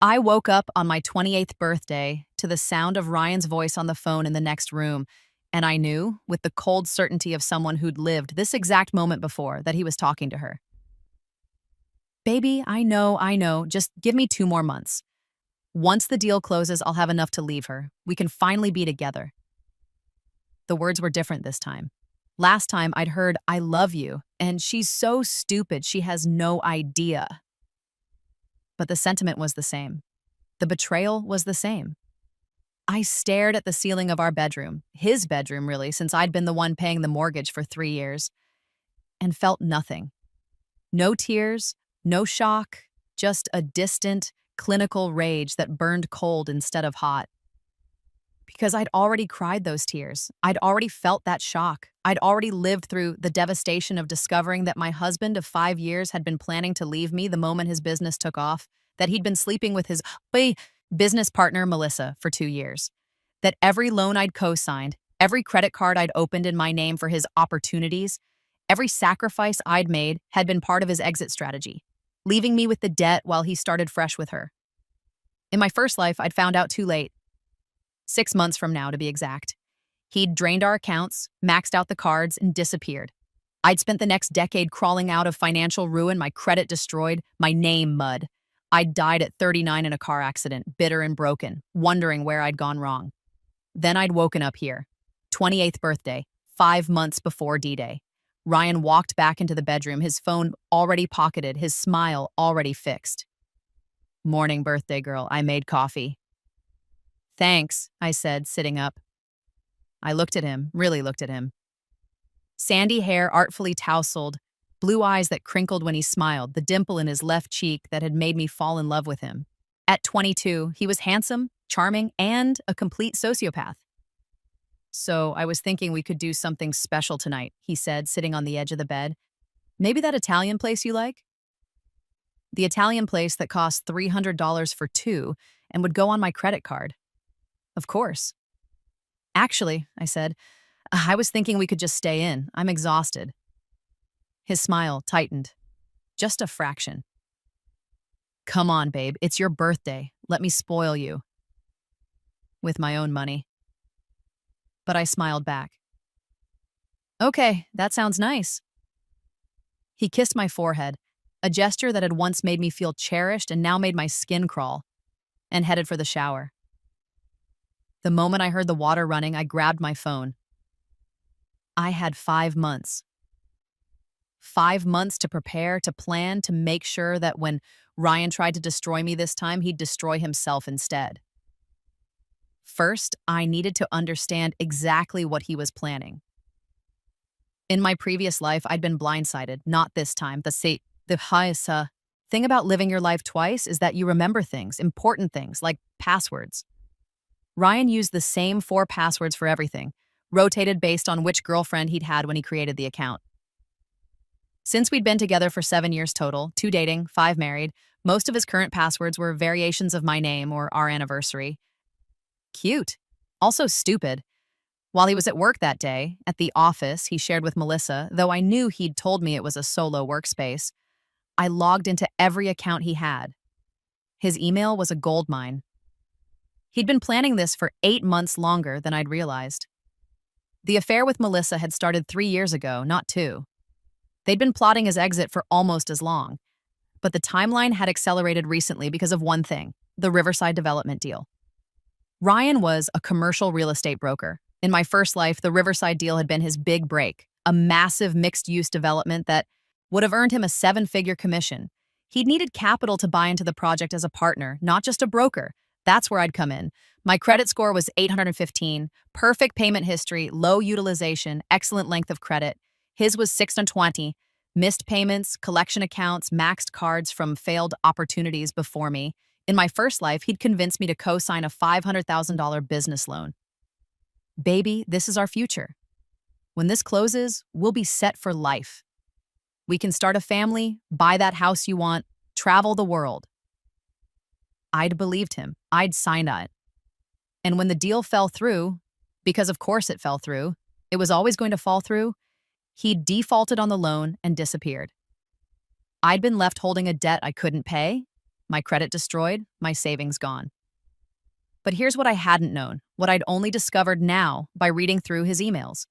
I woke up on my 28th birthday to the sound of Ryan's voice on the phone in the next room, and I knew, with the cold certainty of someone who'd lived this exact moment before, that he was talking to her. Baby, I know, just give me 2 more months. Once the deal closes, I'll have enough to leave her. We can finally be together. The words were different this time. Last time I'd heard, I love you, and she's so stupid she has no idea. But the sentiment was the same. The betrayal was the same. I stared at the ceiling of our bedroom, his bedroom really, since I'd been the one paying the mortgage for 3 years, and felt nothing. No tears, no shock, just a distant, clinical rage that burned cold instead of hot. Because I'd already cried those tears. I'd already felt that shock. I'd already lived through the devastation of discovering that my husband of 5 years had been planning to leave me the moment his business took off, that he'd been sleeping with his business partner, Melissa, for 2 years, that every loan I'd co-signed, every credit card I'd opened in my name for his opportunities, every sacrifice I'd made had been part of his exit strategy, leaving me with the debt while he started fresh with her. In my first life, I'd found out too late. 6 months from now, to be exact. He'd drained our accounts, maxed out the cards, and disappeared. I'd spent the next decade crawling out of financial ruin, my credit destroyed, my name mud. I'd died at 39 in a car accident, bitter and broken, wondering where I'd gone wrong. Then I'd woken up here. 28th birthday, 5 months before D-Day. Ryan walked back into the bedroom, his phone already pocketed, his smile already fixed. Morning, birthday girl, I made coffee. Thanks, I said, sitting up. I looked at him, really looked at him. Sandy hair artfully tousled, blue eyes that crinkled when he smiled, the dimple in his left cheek that had made me fall in love with him. At 22, he was handsome, charming, and a complete sociopath. So I was thinking we could do something special tonight, he said, sitting on the edge of the bed. Maybe that Italian place you like? The Italian place that cost $300 for two and would go on my credit card. Of course. Actually, I said, I was thinking we could just stay in. I'm exhausted. His smile tightened. Just a fraction. Come on, babe. It's your birthday. Let me spoil you. With my own money. But I smiled back. Okay, that sounds nice. He kissed my forehead, a gesture that had once made me feel cherished and now made my skin crawl, and headed for the shower. The moment I heard the water running, I grabbed my phone. I had 5 months. 5 months to prepare, to plan, to make sure that when Ryan tried to destroy me this time, he'd destroy himself instead. First, I needed to understand exactly what he was planning. In my previous life, I'd been blindsided, not this time. The thing about living your life twice is that you remember things, important things, like passwords. Ryan used the same 4 passwords for everything, rotated based on which girlfriend he'd had when he created the account. Since we'd been together for 7 years total, 2 dating, 5 married, most of his current passwords were variations of my name or our anniversary. Cute. Also stupid. While he was at work that day, at the office he shared with Melissa, though I knew he'd told me it was a solo workspace, I logged into every account he had. His email was a goldmine. He'd been planning this for 8 months longer than I'd realized. The affair with Melissa had started 3 years ago, not 2. They'd been plotting his exit for almost as long. But the timeline had accelerated recently because of one thing, the Riverside development deal. Ryan was a commercial real estate broker. In my first life, the Riverside deal had been his big break, a massive mixed-use development that would have earned him a 7-figure commission. He'd needed capital to buy into the project as a partner, not just a broker. That's where I'd come in. My credit score was 815, perfect payment history, low utilization, excellent length of credit. His was 620, missed payments, collection accounts, maxed cards from failed opportunities before me. In my first life, he'd convinced me to co-sign a $500,000 business loan. Baby, this is our future. When this closes, we'll be set for life. We can start a family, buy that house you want, travel the world. I'd believed him. I'd signed on it. And when the deal fell through, because of course it fell through, it was always going to fall through, he defaulted on the loan and disappeared. I'd been left holding a debt I couldn't pay. My credit destroyed, my savings gone. But here's what I hadn't known, what I'd only discovered now by reading through his emails.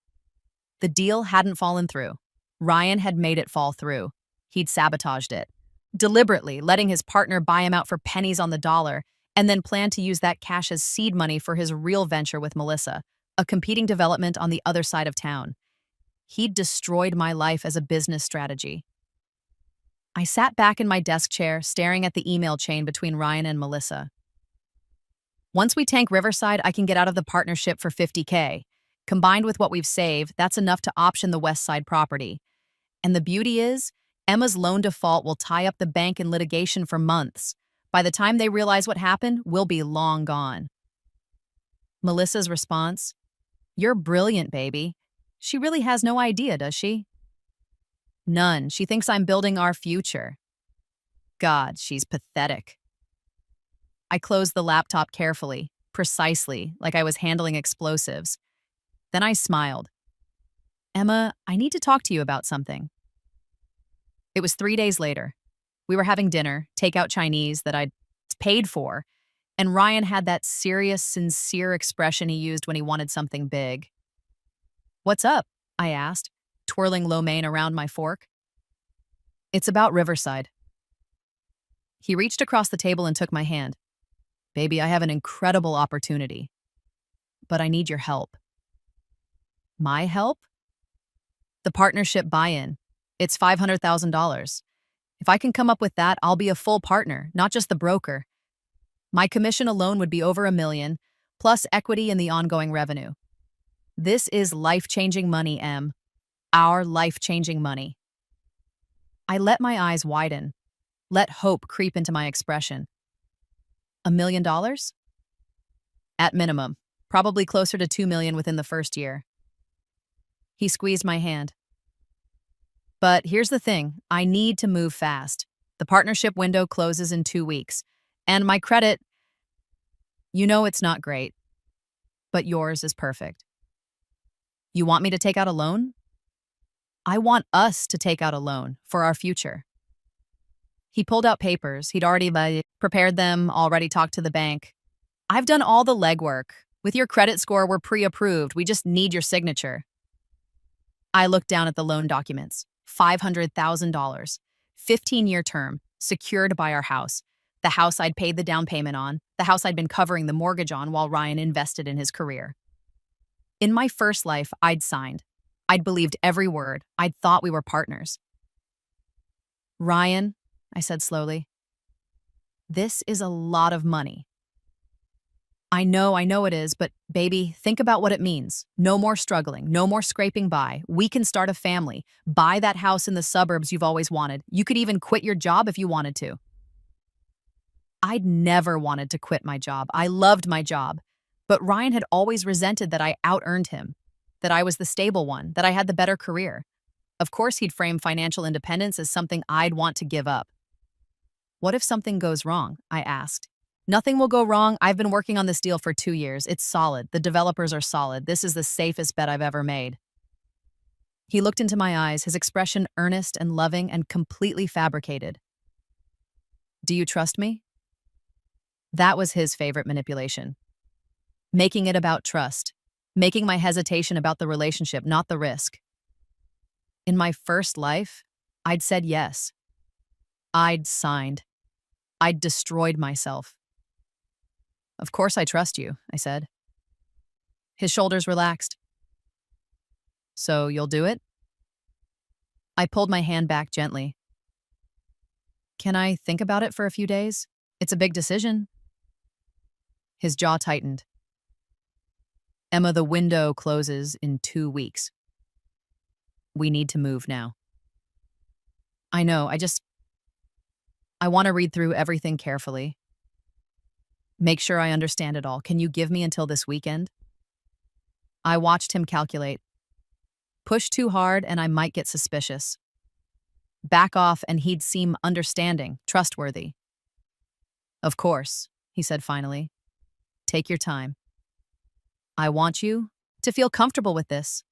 The deal hadn't fallen through. Ryan had made it fall through. He'd sabotaged it, deliberately letting his partner buy him out for pennies on the dollar, and then planned to use that cash as seed money for his real venture with Melissa, a competing development on the other side of town. He'd destroyed my life as a business strategy. I sat back in my desk chair, staring at the email chain between Ryan and Melissa. Once we tank Riverside, I can get out of the partnership for $50K. Combined with what we've saved, that's enough to option the West Side property. And the beauty is, Emma's loan default will tie up the bank in litigation for months. By the time they realize what happened, we'll be long gone. Melissa's response, "You're brilliant, baby. She really has no idea, does she?" "None. She thinks I'm building our future." God, she's pathetic. I closed the laptop carefully, precisely, like I was handling explosives. Then I smiled. "Emma, I need to talk to you about something." It was 3 days later. We were having dinner, takeout Chinese that I'd paid for, and Ryan had that serious, sincere expression he used when he wanted something big. "What's up?" I asked, twirling lo mein around my fork. "It's about Riverside." He reached across the table and took my hand. "Baby, I have an incredible opportunity, but I need your help." "My help?" "The partnership buy-in. It's $500,000. If I can come up with that, I'll be a full partner, not just the broker. My commission alone would be over $1 million, plus equity in the ongoing revenue. This is life-changing money, Em. Our life-changing money." I let my eyes widen, let hope creep into my expression. $1 million? At minimum, probably closer to $2 million within the first year. He squeezed my hand. "But here's the thing, I need to move fast. The partnership window closes in 2 weeks. And my credit, you know it's not great, but yours is perfect." "You want me to take out a loan?" "I want us to take out a loan for our future." He pulled out papers. He'd already prepared them, already talked to the bank. "I've done all the legwork. With your credit score, we're pre-approved. We just need your signature." I looked down at the loan documents. $500,000. 15-year term, secured by our house. The house I'd paid the down payment on, the house I'd been covering the mortgage on while Ryan invested in his career. In my first life, I'd signed. I'd believed every word. I'd thought we were partners. "Ryan," I said slowly, "this is a lot of money." I know it is, but baby, think about what it means. No more struggling, no more scraping by. We can start a family, buy that house in the suburbs you've always wanted. You could even quit your job if you wanted to. I'd never wanted to quit my job. I loved my job. But Ryan had always resented that I out-earned him, that I was the stable one, that I had the better career. Of course, he'd frame financial independence as something I'd want to give up. "What if something goes wrong?" I asked. "Nothing will go wrong. I've been working on this deal for 2 years. It's solid. The developers are solid. This is the safest bet I've ever made." He looked into my eyes, his expression earnest and loving and completely fabricated. "Do you trust me?" That was his favorite manipulation. Making it about trust. Making my hesitation about the relationship, not the risk. In my first life, I'd said yes. I'd signed. I'd destroyed myself. "Of course I trust you," I said. His shoulders relaxed. "So you'll do it?" I pulled my hand back gently. "Can I think about it for a few days? It's a big decision." His jaw tightened. "Emma, the window closes in 2 weeks. We need to move now." "I know, I want to read through everything carefully. Make sure I understand it all. Can you give me until this weekend?" I watched him calculate. Push too hard and I might get suspicious. Back off and he'd seem understanding, trustworthy. "Of course," he said finally. "Take your time. I want you to feel comfortable with this."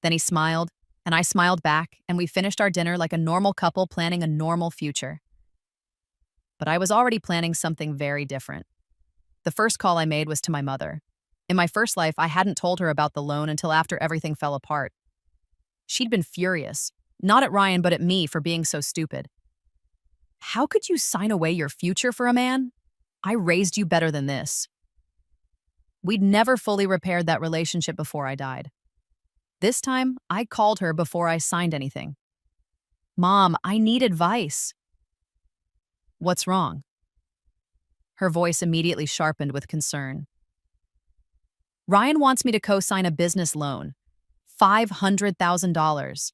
Then he smiled, and I smiled back, and we finished our dinner like a normal couple planning a normal future. But I was already planning something very different. The first call I made was to my mother. In my first life, I hadn't told her about the loan until after everything fell apart. She'd been furious, not at Ryan, but at me for being so stupid. How could you sign away your future for a man? I raised you better than this. We'd never fully repaired that relationship before I died. This time, I called her before I signed anything. Mom, I need advice. What's wrong? Her voice immediately sharpened with concern. Ryan wants me to co-sign a business loan. $500,000.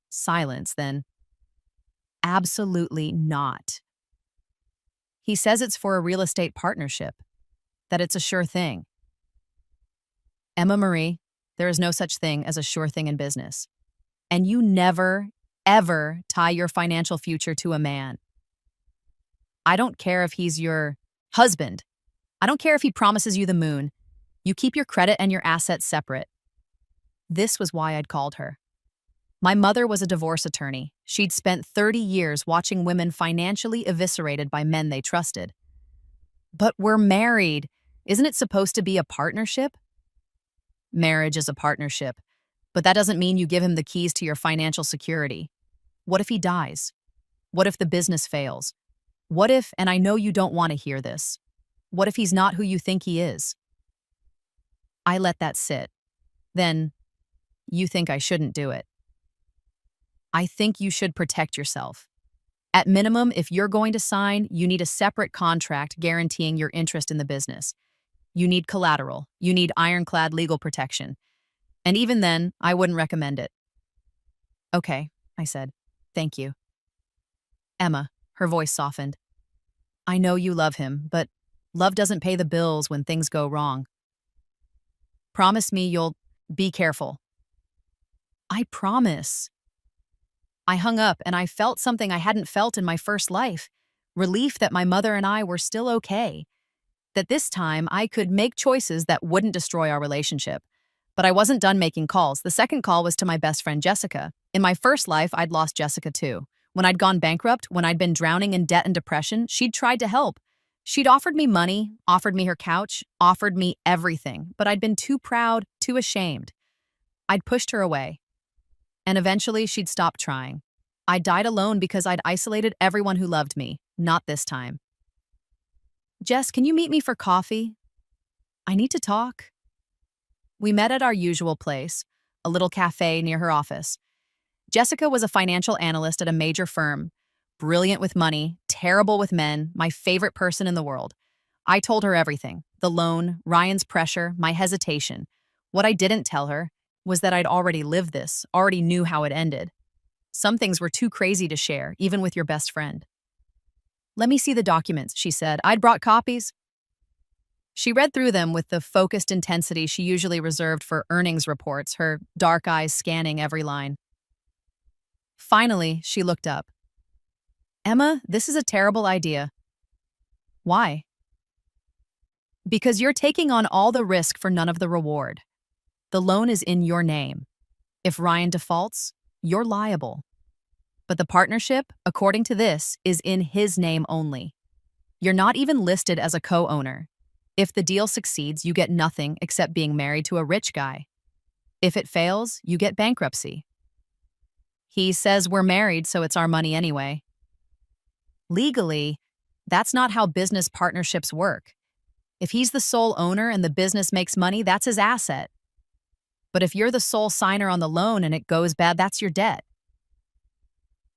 Silence, then. Absolutely not. He says it's for a real estate partnership, that it's a sure thing. Emma Marie, there is no such thing as a sure thing in business. And you never, ever tie your financial future to a man. I don't care if he's your husband. I don't care if he promises you the moon. You keep your credit and your assets separate. This was why I'd called her. My mother was a divorce attorney. She'd spent 30 years watching women financially eviscerated by men they trusted. But we're married. Isn't it supposed to be a partnership? Marriage is a partnership, but that doesn't mean you give him the keys to your financial security. What if he dies? What if the business fails? What if, and I know you don't want to hear this, what if he's not who you think he is? I let that sit. Then, you think I shouldn't do it. I think you should protect yourself. At minimum, if you're going to sign, you need a separate contract guaranteeing your interest in the business. You need collateral. You need ironclad legal protection. And even then, I wouldn't recommend it. Okay, I said. Thank you. Emma, her voice softened. I know you love him, but love doesn't pay the bills when things go wrong. Promise me you'll be careful. I promise. I hung up and I felt something I hadn't felt in my first life. Relief that my mother and I were still okay. That this time I could make choices that wouldn't destroy our relationship. But I wasn't done making calls. The second call was to my best friend Jessica. In my first life, I'd lost Jessica too. When I'd gone bankrupt, when I'd been drowning in debt and depression, she'd tried to help. She'd offered me money, offered me her couch, offered me everything, but I'd been too proud, too ashamed. I'd pushed her away. And eventually, she'd stopped trying. I died alone because I'd isolated everyone who loved me, not this time. Jess, can you meet me for coffee? I need to talk. We met at our usual place, a little cafe near her office. Jessica was a financial analyst at a major firm, brilliant with money, terrible with men, my favorite person in the world. I told her everything, the loan, Ryan's pressure, my hesitation. What I didn't tell her was that I'd already lived this, already knew how it ended. Some things were too crazy to share, even with your best friend. Let me see the documents, she said. I'd brought copies. She read through them with the focused intensity she usually reserved for earnings reports, her dark eyes scanning every line. Finally, she looked up. Emma, this is a terrible idea. Why? Because you're taking on all the risk for none of the reward. The loan is in your name. If Ryan defaults, you're liable. But the partnership, according to this, is in his name only. You're not even listed as a co-owner. If the deal succeeds, you get nothing except being married to a rich guy. If it fails, you get bankruptcy. He says we're married, so it's our money anyway. Legally, that's not how business partnerships work. If he's the sole owner and the business makes money, that's his asset. But if you're the sole signer on the loan and it goes bad, that's your debt.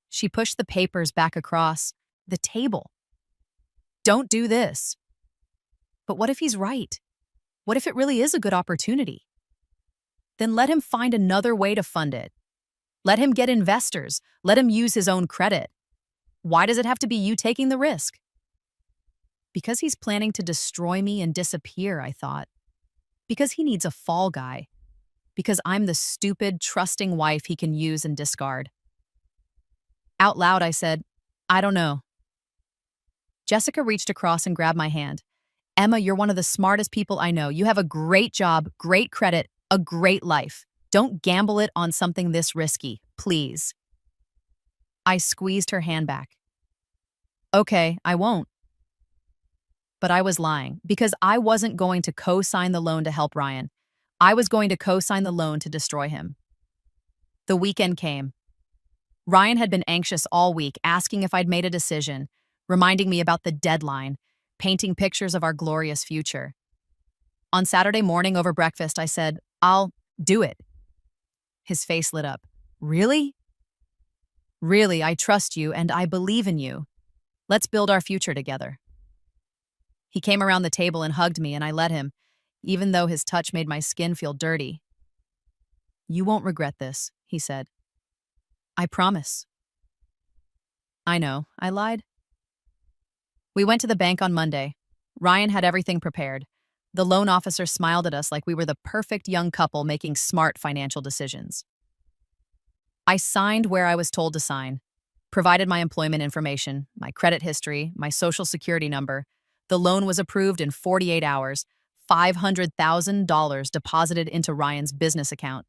She pushed the papers back across the table. Don't do this. But what if he's right? What if it really is a good opportunity? Then let him find another way to fund it. Let him get investors. Let him use his own credit. Why does it have to be you taking the risk? Because he's planning to destroy me and disappear, I thought. Because he needs a fall guy. Because I'm the stupid, trusting wife he can use and discard. Out loud, I said, I don't know. Jessica reached across and grabbed my hand. Emma, you're one of the smartest people I know. You have a great job, great credit, a great life. Don't gamble it on something this risky, please. I squeezed her hand back. Okay, I won't. But I was lying because I wasn't going to co-sign the loan to help Ryan. I was going to co-sign the loan to destroy him. The weekend came. Ryan had been anxious all week, asking if I'd made a decision, reminding me about the deadline, painting pictures of our glorious future. On Saturday morning over breakfast, I said, "I'll do it." His face lit up. "Really?" "Really, I trust you and I believe in you. Let's build our future together." He came around the table and hugged me, and I let him, even though his touch made my skin feel dirty. "You won't regret this," he said. "I promise." I know, I lied. We went to the bank on Monday. Ryan had everything prepared. The loan officer smiled at us like we were the perfect young couple making smart financial decisions. I signed where I was told to sign, provided my employment information, my credit history, my social security number. The loan was approved in 48 hours, $500,000 deposited into Ryan's business account.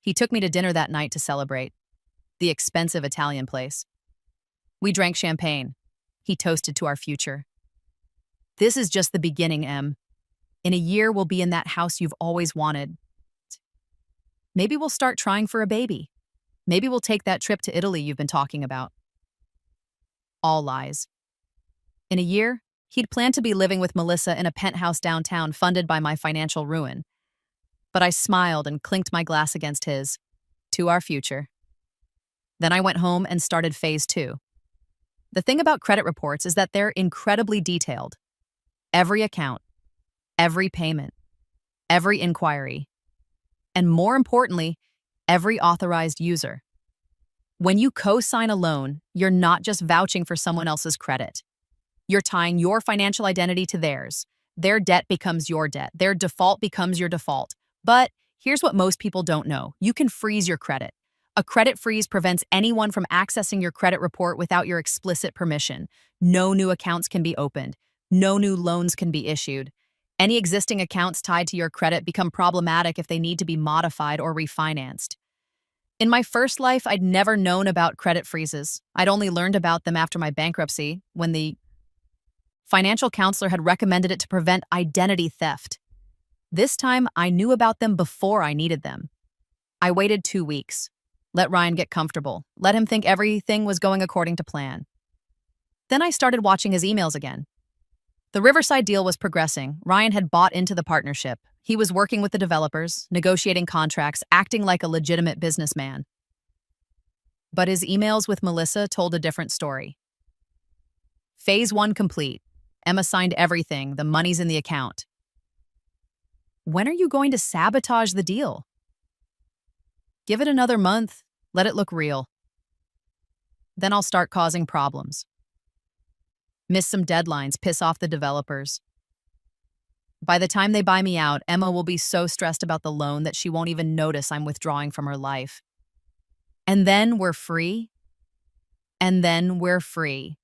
He took me to dinner that night to celebrate, the expensive Italian place. We drank champagne. He toasted to our future. "This is just the beginning, Em. In a year, we'll be in that house you've always wanted. Maybe we'll start trying for a baby. Maybe we'll take that trip to Italy you've been talking about." All lies. In a year, he'd planned to be living with Melissa in a penthouse downtown funded by my financial ruin. But I smiled and clinked my glass against his. To our future. Then I went home and started phase 2. The thing about credit reports is that they're incredibly detailed. Every account, every payment, every inquiry, and more importantly, every authorized user. When you co-sign a loan, you're not just vouching for someone else's credit. You're tying your financial identity to theirs. Their debt becomes your debt. Their default becomes your default. But here's what most people don't know. You can freeze your credit. A credit freeze prevents anyone from accessing your credit report without your explicit permission. No new accounts can be opened. No new loans can be issued. Any existing accounts tied to your credit become problematic if they need to be modified or refinanced. In my first life, I'd never known about credit freezes. I'd only learned about them after my bankruptcy, when the financial counselor had recommended it to prevent identity theft. This time, I knew about them before I needed them. I waited 2 weeks. Let Ryan get comfortable. Let him think everything was going according to plan. Then I started watching his emails again. The Riverside deal was progressing. Ryan had bought into the partnership. He was working with the developers, negotiating contracts, acting like a legitimate businessman. But his emails with Melissa told a different story. Phase 1 complete. Emma signed everything. The money's in the account. When are you going to sabotage the deal? Give it another month. Let it look real. Then I'll start causing problems. Miss some deadlines, piss off the developers. By the time they buy me out, Emma will be so stressed about the loan that she won't even notice I'm withdrawing from her life. And then we're free. And then we're free.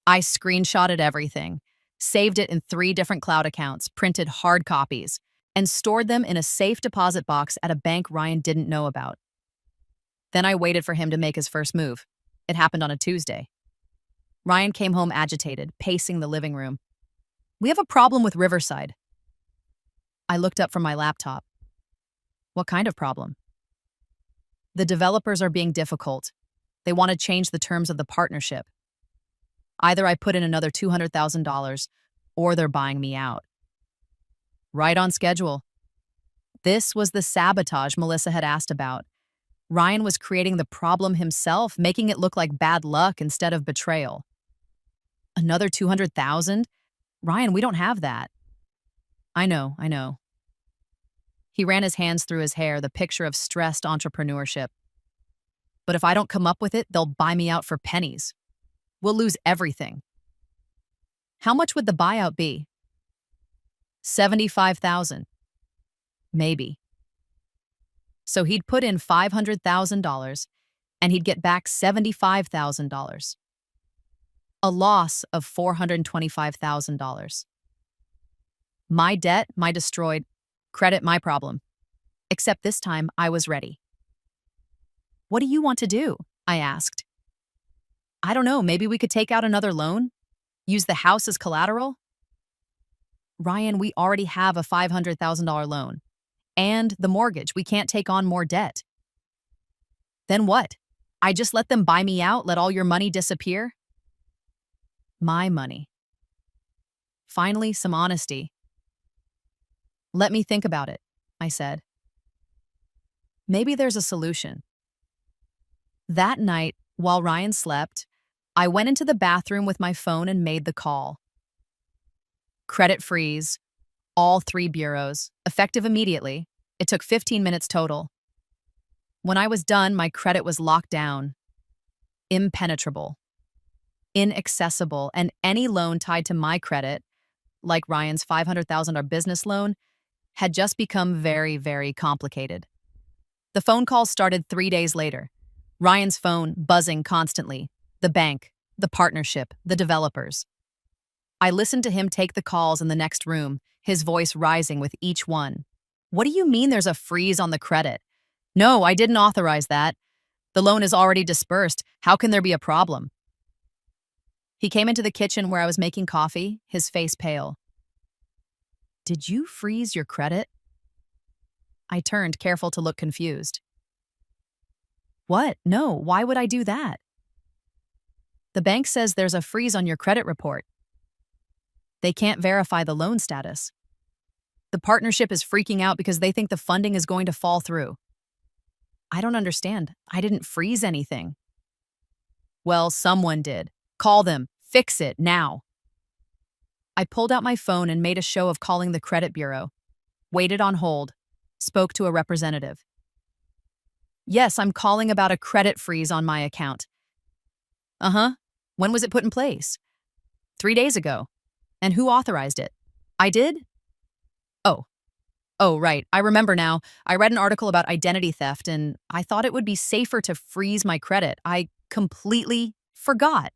I screenshotted everything, saved it in 3 different cloud accounts, printed hard copies, and stored them in a safe deposit box at a bank Ryan didn't know about. Then I waited for him to make his first move. It happened on a Tuesday. Ryan came home agitated, pacing the living room. "We have a problem with Riverside." I looked up from my laptop. "What kind of problem?" "The developers are being difficult. They want to change the terms of the partnership. Either I put in another $200,000 or they're buying me out." Right on schedule. This was the sabotage Melissa had asked about. Ryan was creating the problem himself, making it look like bad luck instead of betrayal. "Another 200,000? Ryan, we don't have that." I know. He ran his hands through his hair, the picture of stressed entrepreneurship. "But if I don't come up with it, they'll buy me out for pennies. We'll lose everything." "How much would the buyout be?" 75,000. Maybe. So he'd put in $500,000 and he'd get back $75,000. A loss of $425,000. My debt, my destroyed, credit, my problem. Except this time I was ready. "What do you want to do?" I asked. I don't know, maybe we could take out another loan? Use the house as collateral? Ryan, we already have a $500,000 loan. And the mortgage, we can't take on more debt. Then what? I just let them buy me out, let all your money disappear? My money. Finally, some honesty. Let me think about it, I said. Maybe there's a solution. That night, while Ryan slept, I went into the bathroom with my phone and made the call. Credit freeze, all 3 bureaus, effective immediately. It took 15 minutes total. When I was done, my credit was locked down, impenetrable, inaccessible, and any loan tied to my credit, like Ryan's $500,000 business loan, had just become very, very complicated. The phone call started 3 days later. Ryan's phone buzzing constantly. The bank, the partnership, the developers. I listened to him take the calls in the next room, his voice rising with each one. What do you mean there's a freeze on the credit? No, I didn't authorize that. The loan is already dispersed. How can there be a problem? He came into the kitchen where I was making coffee, his face pale. Did you freeze your credit? I turned, careful to look confused. What? No, why would I do that? The bank says there's a freeze on your credit report. They can't verify the loan status. The partnership is freaking out because they think the funding is going to fall through. I don't understand. I didn't freeze anything. Well, someone did. Call them. Fix it now. I pulled out my phone and made a show of calling the credit bureau. Waited on hold. Spoke to a representative. Yes, I'm calling about a credit freeze on my account. Uh-huh. When was it put in place? 3 days ago. And who authorized it? I did? Oh. Oh, right. I remember now. I read an article about identity theft, and I thought it would be safer to freeze my credit. I completely forgot.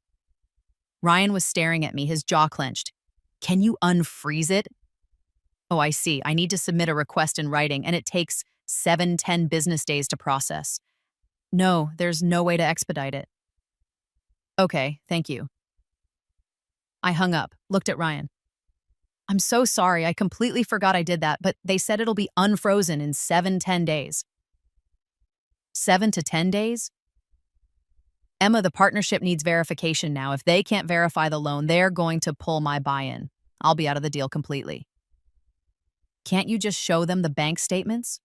Ryan was staring at me, his jaw clenched. Can you unfreeze it? Oh, I see. I need to submit a request in writing, and it takes 7-10 business days to process. No, there's no way to expedite it. Okay, thank you. I hung up, looked at Ryan. I'm so sorry, I completely forgot I did that, but they said it'll be unfrozen in 7-10 days. 7 to 10 days? Emma, the partnership needs verification now. If they can't verify the loan, they're going to pull my buy-in. I'll be out of the deal completely. Can't you just show them the bank statements?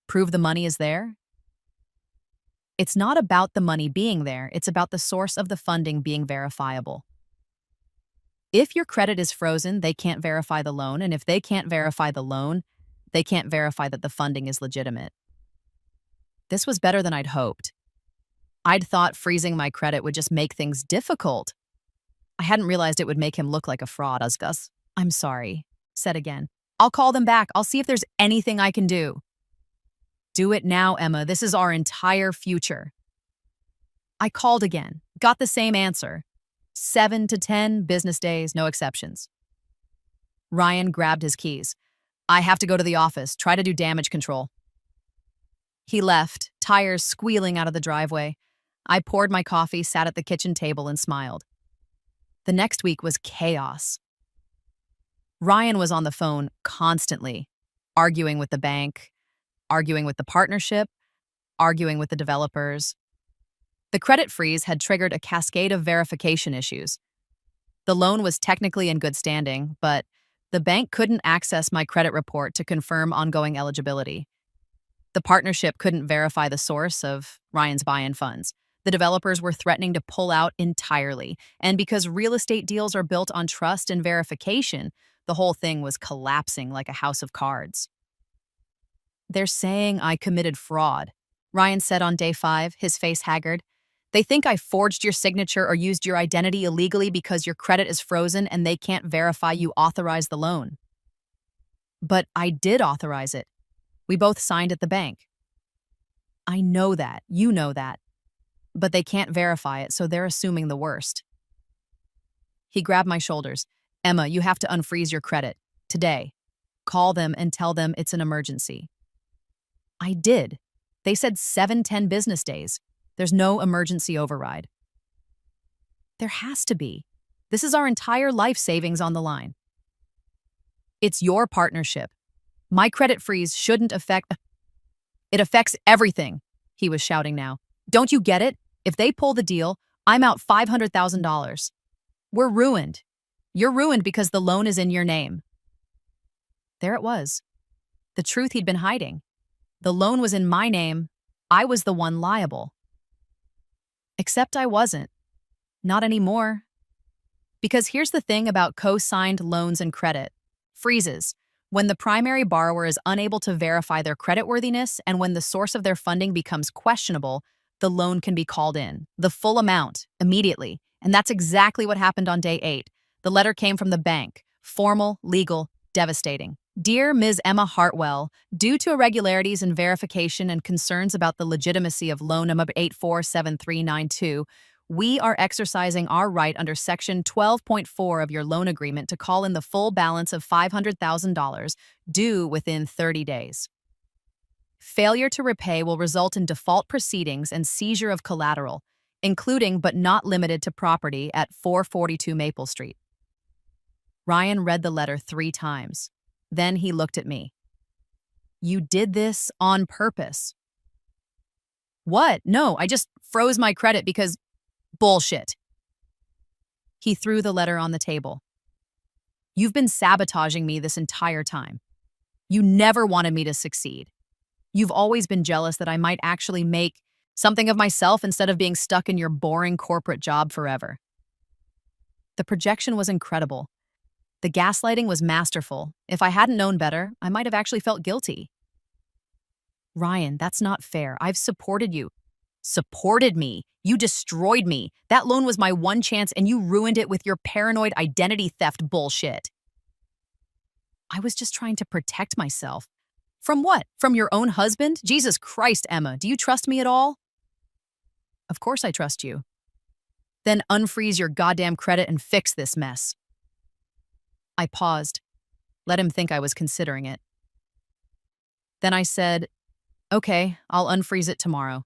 Prove the money is there? It's not about the money being there, it's about the source of the funding being verifiable. If your credit is frozen, they can't verify the loan, and if they can't verify the loan, they can't verify that the funding is legitimate. This was better than I'd hoped. I'd thought freezing my credit would just make things difficult. I hadn't realized it would make him look like a fraud, Gus. I'm sorry, said again. I'll call them back. I'll see if there's anything I can do. Do it now, Emma. This is our entire future. I called again, got the same answer. 7 to 10 business days, no exceptions. Ryan grabbed his keys. I have to go to the office, try to do damage control. He left, tires squealing out of the driveway. I poured my coffee, sat at the kitchen table, and smiled. The next week was chaos. Ryan was on the phone constantly, arguing with the bank, arguing with the partnership, arguing with the developers. The credit freeze had triggered a cascade of verification issues. The loan was technically in good standing, but the bank couldn't access my credit report to confirm ongoing eligibility. The partnership couldn't verify the source of Ryan's buy-in funds. The developers were threatening to pull out entirely, and because real estate deals are built on trust and verification, the whole thing was collapsing like a house of cards. They're saying I committed fraud, Ryan said on day 5, his face haggard. They think I forged your signature or used your identity illegally because your credit is frozen and they can't verify you authorized the loan. But I did authorize it. We both signed at the bank. I know that. You know that. But they can't verify it, so they're assuming the worst. He grabbed my shoulders. Emma, you have to unfreeze your credit. Today. Call them and tell them it's an emergency. I did. They said 7-10 business days. There's no emergency override. There has to be. This is our entire life savings on the line. It's your partnership. My credit freeze shouldn't affect. It affects everything, he was shouting now. Don't you get it? If they pull the deal, I'm out $500,000. We're ruined. You're ruined because the loan is in your name. There it was. The truth he'd been hiding. The loan was in my name. I was the one liable. Except I wasn't. Not anymore. Because here's the thing about co-signed loans and credit. Freezes. When the primary borrower is unable to verify their creditworthiness and when the source of their funding becomes questionable, the loan can be called in, the full amount, immediately. And that's exactly what happened on day 8. The letter came from the bank. Formal, legal, devastating. Dear Ms. Emma Hartwell, due to irregularities in verification and concerns about the legitimacy of loan number 847392, we are exercising our right under Section 12.4 of your loan agreement to call in the full balance of $500,000 due within 30 days. Failure to repay will result in default proceedings and seizure of collateral, including but not limited to property at 442 Maple Street. Ryan read the letter 3 times. Then he looked at me. You did this on purpose. What? No, I just froze my credit because... Bullshit. He threw the letter on the table. You've been sabotaging me this entire time. You never wanted me to succeed. You've always been jealous that I might actually make something of myself instead of being stuck in your boring corporate job forever. The projection was incredible. The gaslighting was masterful. If I hadn't known better, I might have actually felt guilty. Ryan, that's not fair. I've supported you. Supported me. You destroyed me. That loan was my one chance and you ruined it with your paranoid identity theft bullshit. I was just trying to protect myself. From what? From your own husband? Jesus Christ, Emma, do you trust me at all? Of course I trust you. Then unfreeze your goddamn credit and fix this mess. I paused. Let him think I was considering it. Then I said, okay, I'll unfreeze it tomorrow.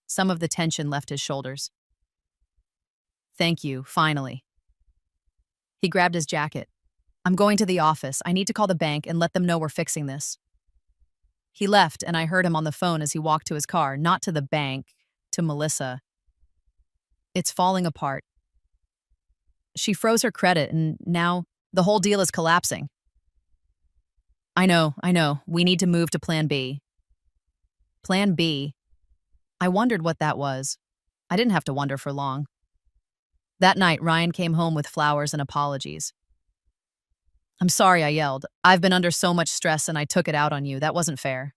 Some of the tension left his shoulders. Thank you, finally. He grabbed his jacket. I'm going to the office. I need to call the bank and let them know we're fixing this. He left, and I heard him on the phone as he walked to his car, not to the bank, to Melissa. It's falling apart. She froze her credit, and now the whole deal is collapsing. I know. We need to move to Plan B. Plan B? I wondered what that was. I didn't have to wonder for long. That night, Ryan came home with flowers and apologies. I'm sorry I yelled. I've been under so much stress and I took it out on you. That wasn't fair.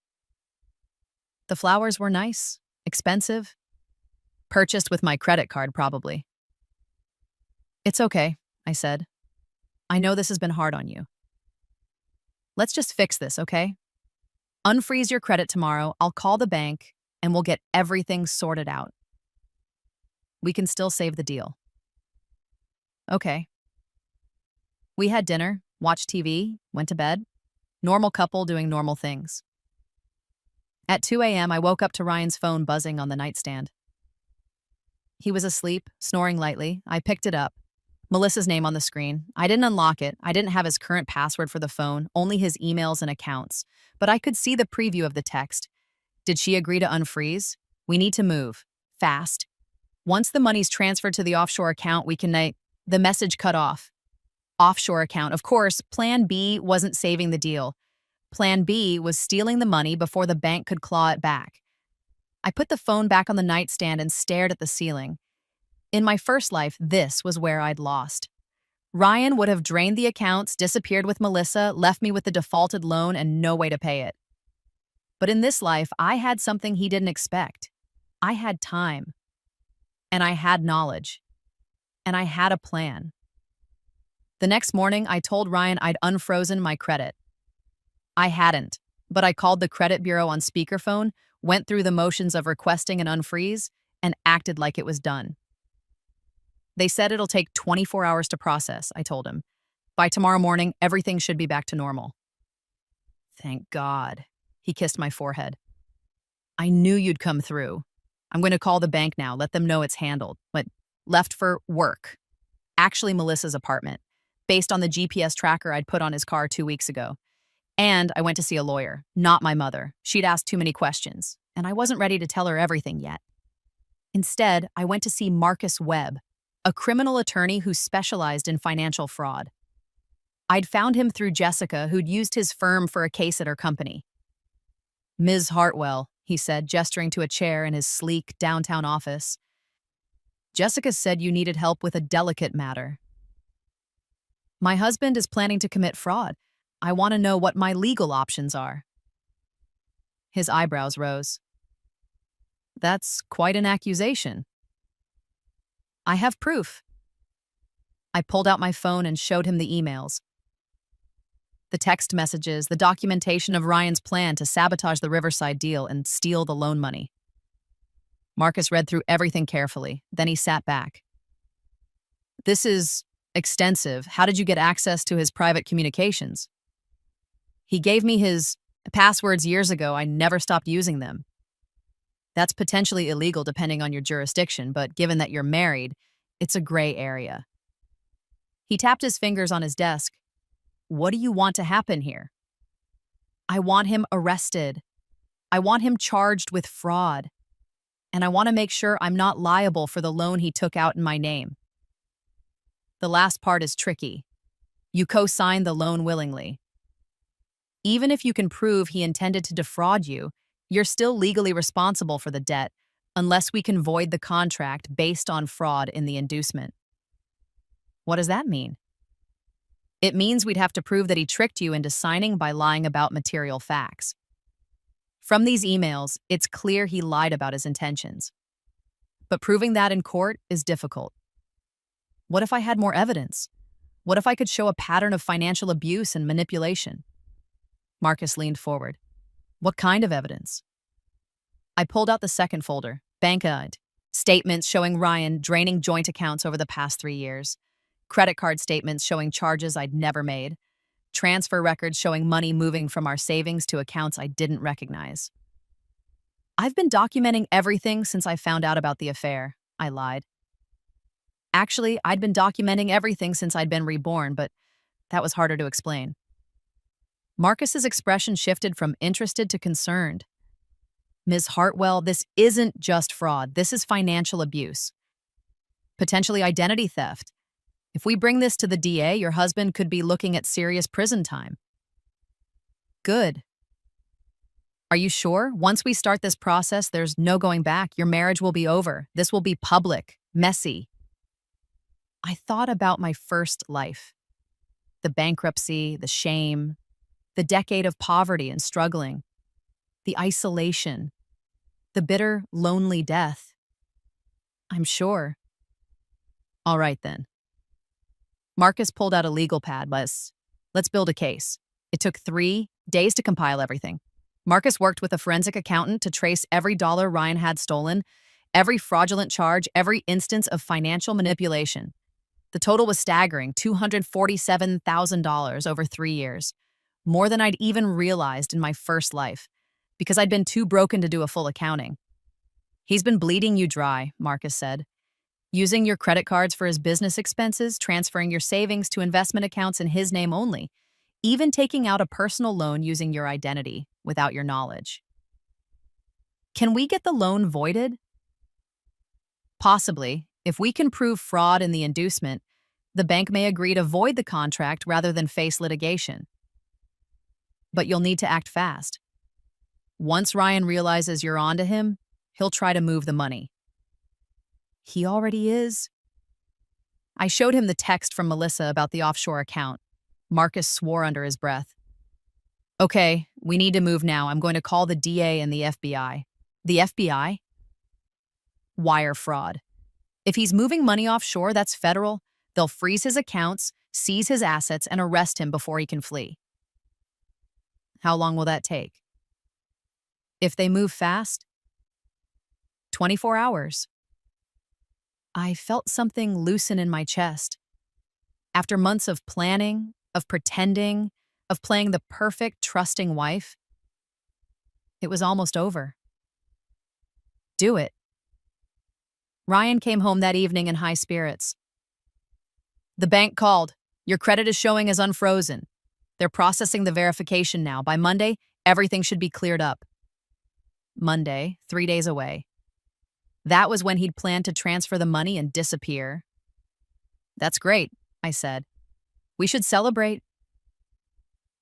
The flowers were nice, expensive, purchased with my credit card probably. It's okay, I said. I know this has been hard on you. Let's just fix this, okay? Unfreeze your credit tomorrow. I'll call the bank and we'll get everything sorted out. We can still save the deal. Okay. We had dinner, watched TV, went to bed. Normal couple doing normal things. At 2 a.m., I woke up to Ryan's phone buzzing on the nightstand. He was asleep, snoring lightly. I picked it up. Melissa's name on the screen. I didn't unlock it. I didn't have his current password for the phone, only his emails and accounts. But I could see the preview of the text. Did she agree to unfreeze? We need to move. Fast. Once the money's transferred to the offshore account, we can... The message cut off. Offshore account. Of course, Plan B wasn't saving the deal. Plan B was stealing the money before the bank could claw it back. I put the phone back on the nightstand and stared at the ceiling. In my first life, this was where I'd lost. Ryan would have drained the accounts, disappeared with Melissa, left me with the defaulted loan and no way to pay it. But in this life, I had something he didn't expect. I had time. And I had knowledge. And I had a plan. The next morning, I told Ryan I'd unfrozen my credit. I hadn't, but I called the credit bureau on speakerphone, went through the motions of requesting an unfreeze, and acted like it was done. They said it'll take 24 hours to process, I told him. By tomorrow morning, everything should be back to normal. Thank God. He kissed my forehead. I knew you'd come through. I'm going to call the bank now, let them know it's handled. But left for work. Actually, Melissa's apartment, based on the GPS tracker I'd put on his car 2 weeks ago. And I went to see a lawyer, not my mother. She'd asked too many questions, and I wasn't ready to tell her everything yet. Instead, I went to see Marcus Webb, a criminal attorney who specialized in financial fraud. I'd found him through Jessica, who'd used his firm for a case at her company. "Ms. Hartwell," he said, gesturing to a chair in his sleek downtown office. "Jessica said you needed help with a delicate matter." "My husband is planning to commit fraud. I want to know what my legal options are." His eyebrows rose. "That's quite an accusation." "I have proof." I pulled out my phone and showed him the emails. The text messages, the documentation of Ryan's plan to sabotage the Riverside deal and steal the loan money. Marcus read through everything carefully. Then he sat back. "This is extensive. How did you get access to his private communications?" "He gave me his passwords years ago. I never stopped using them." "That's potentially illegal depending on your jurisdiction, but given that you're married, it's a gray area." He tapped his fingers on his desk. "What do you want to happen here?" "I want him arrested. I want him charged with fraud. And I want to make sure I'm not liable for the loan he took out in my name." The last part is tricky. You co-signed the loan willingly. Even if you can prove he intended to defraud you, you're still legally responsible for the debt unless we can void the contract based on fraud in the inducement. What does that mean? It means we'd have to prove that he tricked you into signing by lying about material facts. From these emails, it's clear he lied about his intentions. But proving that in court is difficult. What if I had more evidence? What if I could show a pattern of financial abuse and manipulation? Marcus leaned forward. "What kind of evidence?" I pulled out the second folder, bank statements showing Ryan draining joint accounts over the past 3 years, credit card statements showing charges I'd never made, transfer records showing money moving from our savings to accounts I didn't recognize. "I've been documenting everything since I found out about the affair," I lied. Actually, I'd been documenting everything since I'd been reborn, but that was harder to explain. Marcus's expression shifted from interested to concerned. "Ms. Hartwell, this isn't just fraud. This is financial abuse. Potentially identity theft. If we bring this to the DA, your husband could be looking at serious prison time." "Good. Are you sure? Once we start this process, there's no going back. Your marriage will be over. This will be public, messy." I thought about my first life. The bankruptcy, the shame, the decade of poverty and struggling, the isolation, the bitter, lonely death. "I'm sure." "All right, then." Marcus pulled out a legal pad. Let's build a case. It took 3 days to compile everything. Marcus worked with a forensic accountant to trace every dollar Ryan had stolen, every fraudulent charge, every instance of financial manipulation. The total was staggering, $247,000 over 3 years, more than I'd even realized in my first life, because I'd been too broken to do a full accounting. "He's been bleeding you dry," Marcus said. "Using your credit cards for his business expenses, transferring your savings to investment accounts in his name only, even taking out a personal loan using your identity without your knowledge." "Can we get the loan voided?" "Possibly. If we can prove fraud in the inducement, the bank may agree to void the contract rather than face litigation. But you'll need to act fast. Once Ryan realizes you're onto him, he'll try to move the money." "He already is." I showed him the text from Melissa about the offshore account. Marcus swore under his breath. "Okay, we need to move now. I'm going to call the DA and the FBI." "The FBI?" "Wire fraud. If he's moving money offshore, that's federal. They'll freeze his accounts, seize his assets, and arrest him before he can flee." "How long will that take?" "If they move fast, 24 hours. I felt something loosen in my chest. After months of planning, of pretending, of playing the perfect, trusting wife, it was almost over. "Do it." Ryan came home that evening in high spirits. The bank called. Your credit is showing as unfrozen. They're processing the verification now. By Monday, everything should be cleared up. Monday, 3 days away. That was when he'd planned to transfer the money and disappear. That's great, I said. We should celebrate.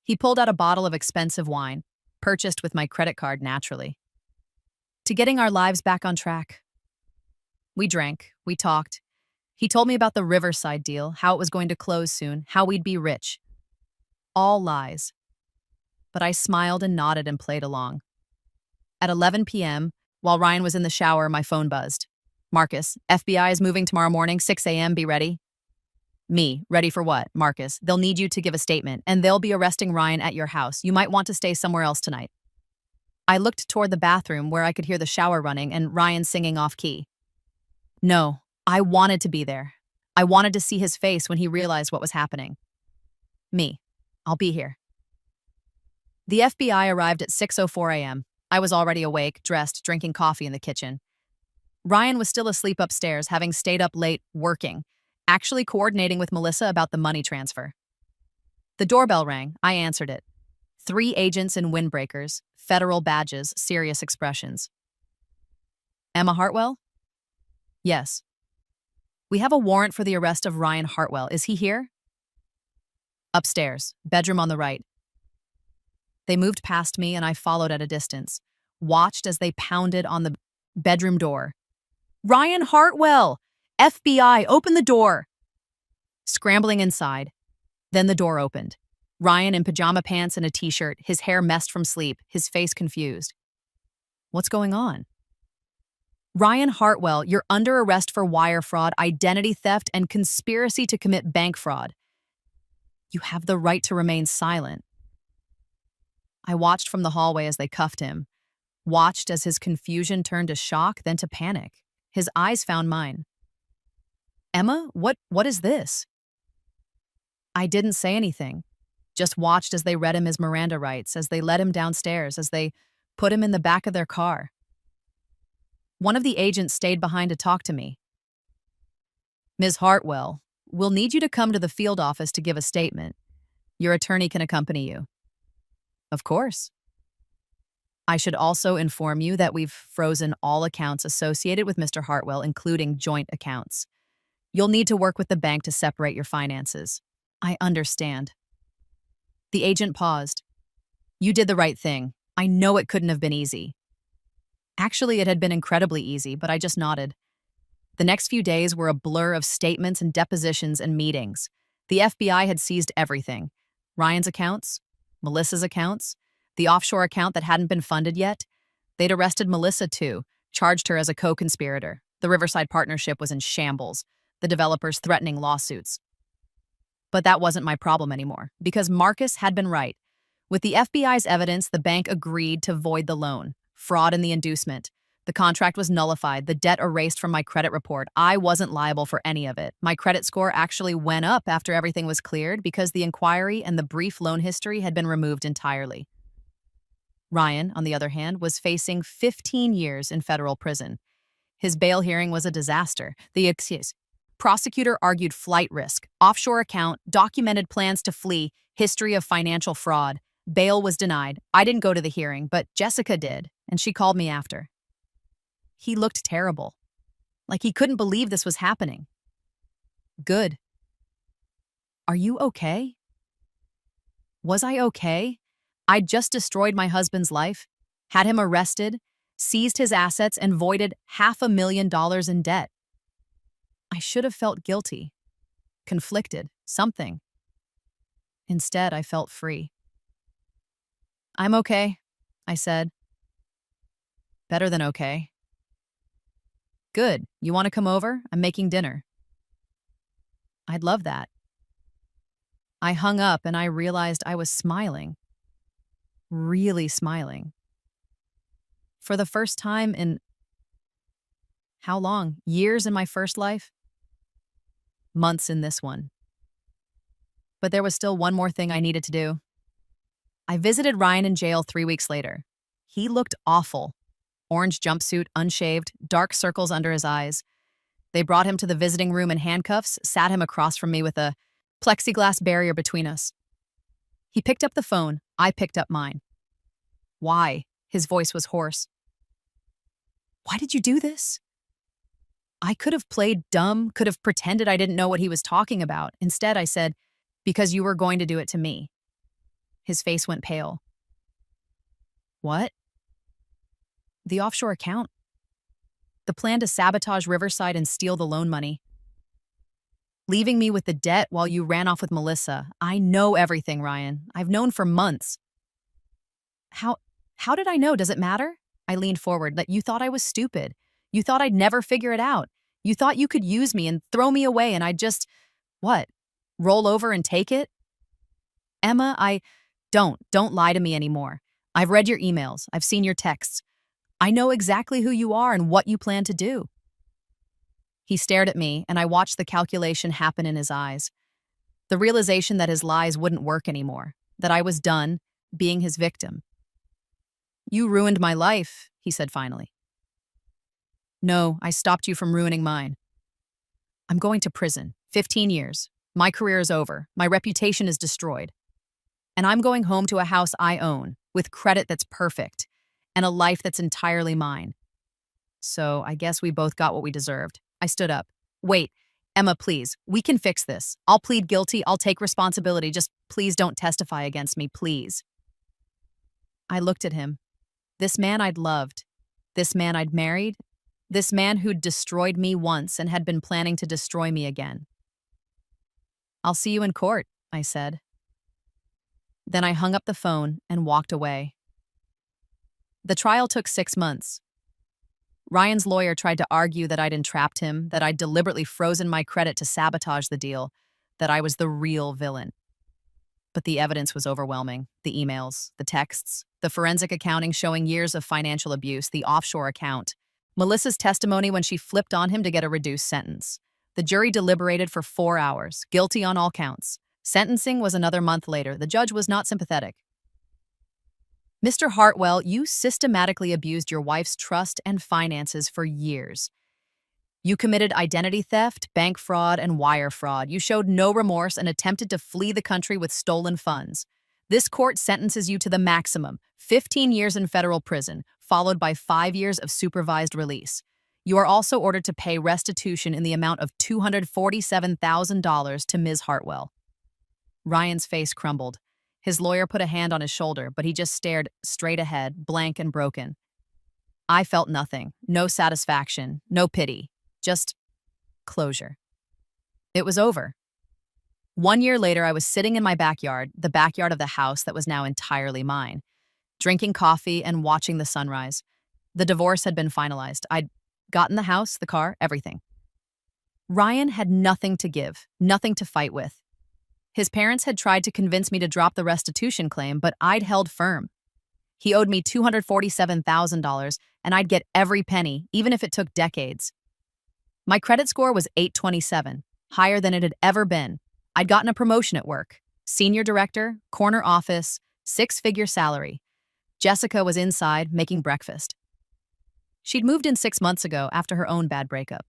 He pulled out a bottle of expensive wine, purchased with my credit card naturally. To getting our lives back on track. We drank, we talked. He told me about the Riverside deal, how it was going to close soon, how we'd be rich. All lies. But I smiled and nodded and played along. At 11 p.m., while Ryan was in the shower, my phone buzzed. Marcus, FBI is moving tomorrow morning, 6 a.m., be ready. Me, ready for what? Marcus, they'll need you to give a statement, and they'll be arresting Ryan at your house. You might want to stay somewhere else tonight. I looked toward the bathroom where I could hear the shower running and Ryan singing off-key. No, I wanted to be there. I wanted to see his face when he realized what was happening. Me, I'll be here. The FBI arrived at 6:04 a.m. I was already awake, dressed, drinking coffee in the kitchen. Ryan was still asleep upstairs, having stayed up late, working, actually coordinating with Melissa about the money transfer. The doorbell rang. I answered it. 3 agents in windbreakers, federal badges, serious expressions. Emma Hartwell? Yes. We have a warrant for the arrest of Ryan Hartwell. Is he here? Upstairs, bedroom on the right. They moved past me and I followed at a distance, watched as they pounded on the bedroom door. Ryan Hartwell! FBI, open the door! Scrambling inside. Then the door opened. Ryan in pajama pants and a t-shirt, his hair messed from sleep, his face confused. What's going on? Ryan Hartwell, you're under arrest for wire fraud, identity theft, and conspiracy to commit bank fraud. You have the right to remain silent. I watched from the hallway as they cuffed him, watched as his confusion turned to shock, then to panic. His eyes found mine. Emma, what is this? I didn't say anything, just watched as they read him his Miranda rights, as they led him downstairs, as they put him in the back of their car. One of the agents stayed behind to talk to me. Ms. Hartwell, we'll need you to come to the field office to give a statement. Your attorney can accompany you. Of course. I should also inform you that we've frozen all accounts associated with Mr. Hartwell, including joint accounts. You'll need to work with the bank to separate your finances. I understand. The agent paused. You did the right thing. I know it couldn't have been easy. Actually, it had been incredibly easy, but I just nodded. The next few days were a blur of statements and depositions and meetings. The FBI had seized everything. Ryan's accounts, Melissa's accounts, the offshore account that hadn't been funded yet. They'd arrested Melissa too, charged her as a co-conspirator. The Riverside partnership was in shambles, the developers threatening lawsuits. But that wasn't my problem anymore, because Marcus had been right. With the FBI's evidence, the bank agreed to void the loan. Fraud in the inducement. The contract was nullified, the debt erased from my credit report. I wasn't liable for any of it. My credit score actually went up after everything was cleared because the inquiry and the brief loan history had been removed entirely. Ryan, on the other hand, was facing 15 years in federal prison. His bail hearing was a disaster. The prosecutor argued flight risk, offshore account, documented plans to flee, history of financial fraud. Bail was denied. I didn't go to the hearing, but Jessica did, and she called me after. He looked terrible, like he couldn't believe this was happening. Good. Are you okay? Was I okay? I'd just destroyed my husband's life, had him arrested, seized his assets, and voided $500,000 in debt. I should have felt guilty, conflicted, something. Instead, I felt free. I'm okay, I said. Better than okay. Good. You want to come over? I'm making dinner. I'd love that. I hung up and I realized I was smiling. Really smiling. For the first time in how long? Years in my first life? Months in this one. But there was still one more thing I needed to do. I visited Ryan in jail 3 weeks later. He looked awful. Orange jumpsuit, unshaved, dark circles under his eyes. They brought him to the visiting room in handcuffs, sat him across from me with a plexiglass barrier between us. He picked up the phone. I picked up mine. Why? His voice was hoarse. Why did you do this? I could have played dumb, could have pretended I didn't know what he was talking about. Instead, I said, because you were going to do it to me. His face went pale. What? The offshore account. The plan to sabotage Riverside and steal the loan money. Leaving me with the debt while you ran off with Melissa. I know everything, Ryan. I've known for months. How did I know? Does it matter? I leaned forward. That you thought I was stupid. You thought I'd never figure it out. You thought you could use me and throw me away and I'd just, what? Roll over and take it? Emma, don't lie to me anymore. I've read your emails. I've seen your texts. I know exactly who you are and what you plan to do. He stared at me, and I watched the calculation happen in his eyes. The realization that his lies wouldn't work anymore, that I was done being his victim. You ruined my life, he said finally. No, I stopped you from ruining mine. I'm going to prison. 15 years. My career is over. My reputation is destroyed. And I'm going home to a house I own, with credit that's perfect, and a life that's entirely mine. So I guess we both got what we deserved. I stood up. Wait, Emma, please. We can fix this. I'll plead guilty. I'll take responsibility. Just please don't testify against me, please. I looked at him. This man I'd loved. This man I'd married. This man who'd destroyed me once and had been planning to destroy me again. I'll see you in court, I said. Then I hung up the phone and walked away. The trial took 6 months. Ryan's lawyer tried to argue that I'd entrapped him, that I'd deliberately frozen my credit to sabotage the deal, that I was the real villain. But the evidence was overwhelming. The emails, the texts, the forensic accounting showing years of financial abuse, the offshore account, Melissa's testimony when she flipped on him to get a reduced sentence. The jury deliberated for 4 hours, guilty on all counts. Sentencing was another month later. The judge was not sympathetic. Mr. Hartwell, you systematically abused your wife's trust and finances for years. You committed identity theft, bank fraud, and wire fraud. You showed no remorse and attempted to flee the country with stolen funds. This court sentences you to the maximum, 15 years in federal prison, followed by 5 years of supervised release. You are also ordered to pay restitution in the amount of $247,000 to Ms. Hartwell. Ryan's face crumbled. His lawyer put a hand on his shoulder, but he just stared straight ahead, blank and broken. I felt nothing, no satisfaction, no pity, just closure. It was over. 1 year later, I was sitting in my backyard, the backyard of the house that was now entirely mine, drinking coffee and watching the sunrise. The divorce had been finalized. I'd gotten the house, the car, everything. Ryan had nothing to give, nothing to fight with. His parents had tried to convince me to drop the restitution claim, but I'd held firm. He owed me $247,000, and I'd get every penny, even if it took decades. My credit score was 827, higher than it had ever been. I'd gotten a promotion at work. Senior director, corner office, 6-figure salary. Jessica was inside, making breakfast. She'd moved in 6 months ago after her own bad breakup.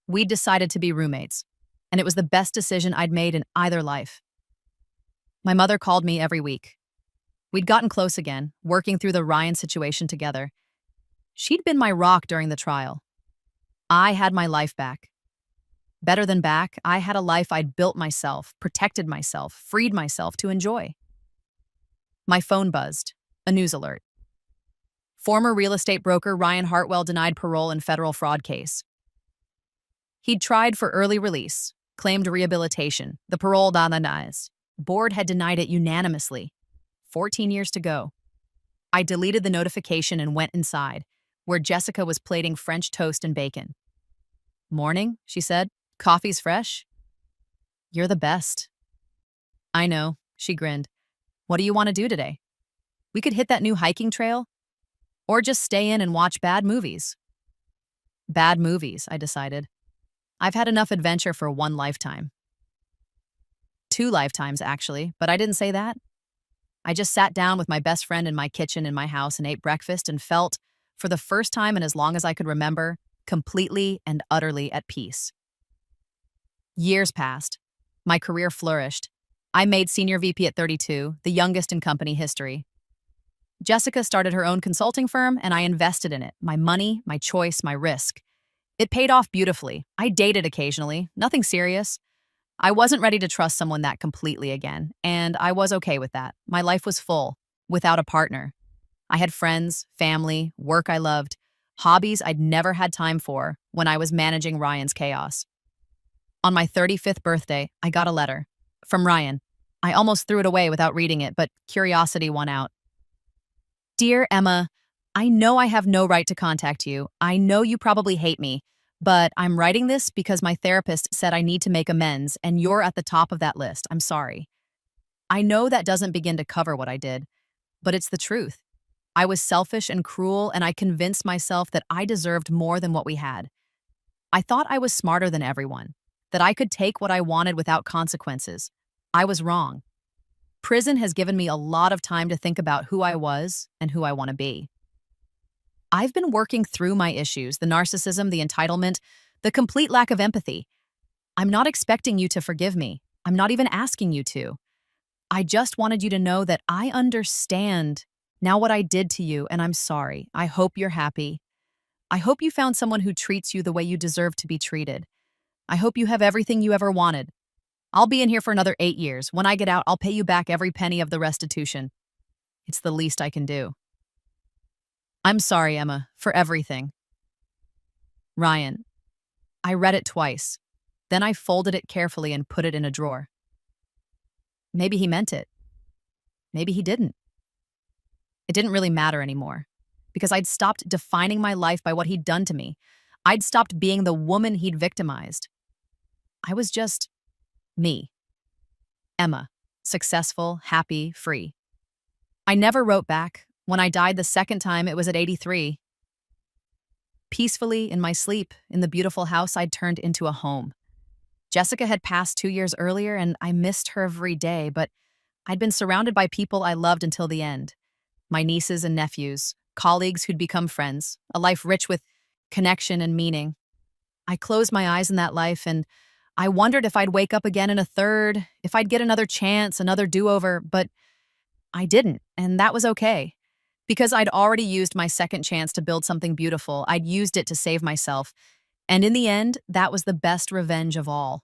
We'd decided to be roommates, and it was the best decision I'd made in either life. My mother called me every week. We'd gotten close again, working through the Ryan situation together. She'd been my rock during the trial. I had my life back. Better than back, I had a life I'd built myself, protected myself, freed myself to enjoy. My phone buzzed. A news alert. Former real estate broker Ryan Hartwell denied parole in federal fraud case. He'd tried for early release, claimed rehabilitation. The parole denies. Board had denied it unanimously. 14 years to go. I deleted the notification and went inside, where Jessica was plating French toast and bacon. Morning, she said. Coffee's fresh? You're the best. I know, she grinned. What do you want to do today? We could hit that new hiking trail, or just stay in and watch bad movies. Bad movies, I decided. I've had enough adventure for 1 lifetime. 2 lifetimes, actually, but I didn't say that. I just sat down with my best friend in my kitchen in my house and ate breakfast and felt, for the first time in as long as I could remember, completely and utterly at peace. Years passed. My career flourished. I made senior VP at 32, the youngest in company history. Jessica started her own consulting firm, and I invested in it. My money, my choice, my risk. It paid off beautifully. I dated occasionally, nothing serious. I wasn't ready to trust someone that completely again, and I was okay with that. My life was full, without a partner. I had friends, family, work I loved, hobbies I'd never had time for when I was managing Ryan's chaos. On my 35th birthday, I got a letter from Ryan. I almost threw it away without reading it, but curiosity won out. Dear Emma, I know I have no right to contact you. I know you probably hate me, but I'm writing this because my therapist said I need to make amends, and you're at the top of that list. I'm sorry. I know that doesn't begin to cover what I did, but it's the truth. I was selfish and cruel, and I convinced myself that I deserved more than what we had. I thought I was smarter than everyone, that I could take what I wanted without consequences. I was wrong. Prison has given me a lot of time to think about who I was and who I want to be. I've been working through my issues, the narcissism, the entitlement, the complete lack of empathy. I'm not expecting you to forgive me. I'm not even asking you to. I just wanted you to know that I understand now what I did to you, and I'm sorry. I hope you're happy. I hope you found someone who treats you the way you deserve to be treated. I hope you have everything you ever wanted. I'll be in here for another 8 years. When I get out, I'll pay you back every penny of the restitution. It's the least I can do. I'm sorry, Emma, for everything. Ryan. I read it twice. Then I folded it carefully and put it in a drawer. Maybe he meant it. Maybe he didn't. It didn't really matter anymore, because I'd stopped defining my life by what he'd done to me. I'd stopped being the woman he'd victimized. I was just me. Emma. Successful, happy, free. I never wrote back. When I died the second time, it was at 83. Peacefully, in my sleep, in the beautiful house I'd turned into a home. Jessica had passed 2 years earlier, and I missed her every day, but I'd been surrounded by people I loved until the end. My nieces and nephews, colleagues who'd become friends, a life rich with connection and meaning. I closed my eyes in that life, and I wondered if I'd wake up again in a third, if I'd get another chance, another do-over, but I didn't, and that was okay. Because I'd already used my second chance to build something beautiful, I'd used it to save myself, and in the end, that was the best revenge of all.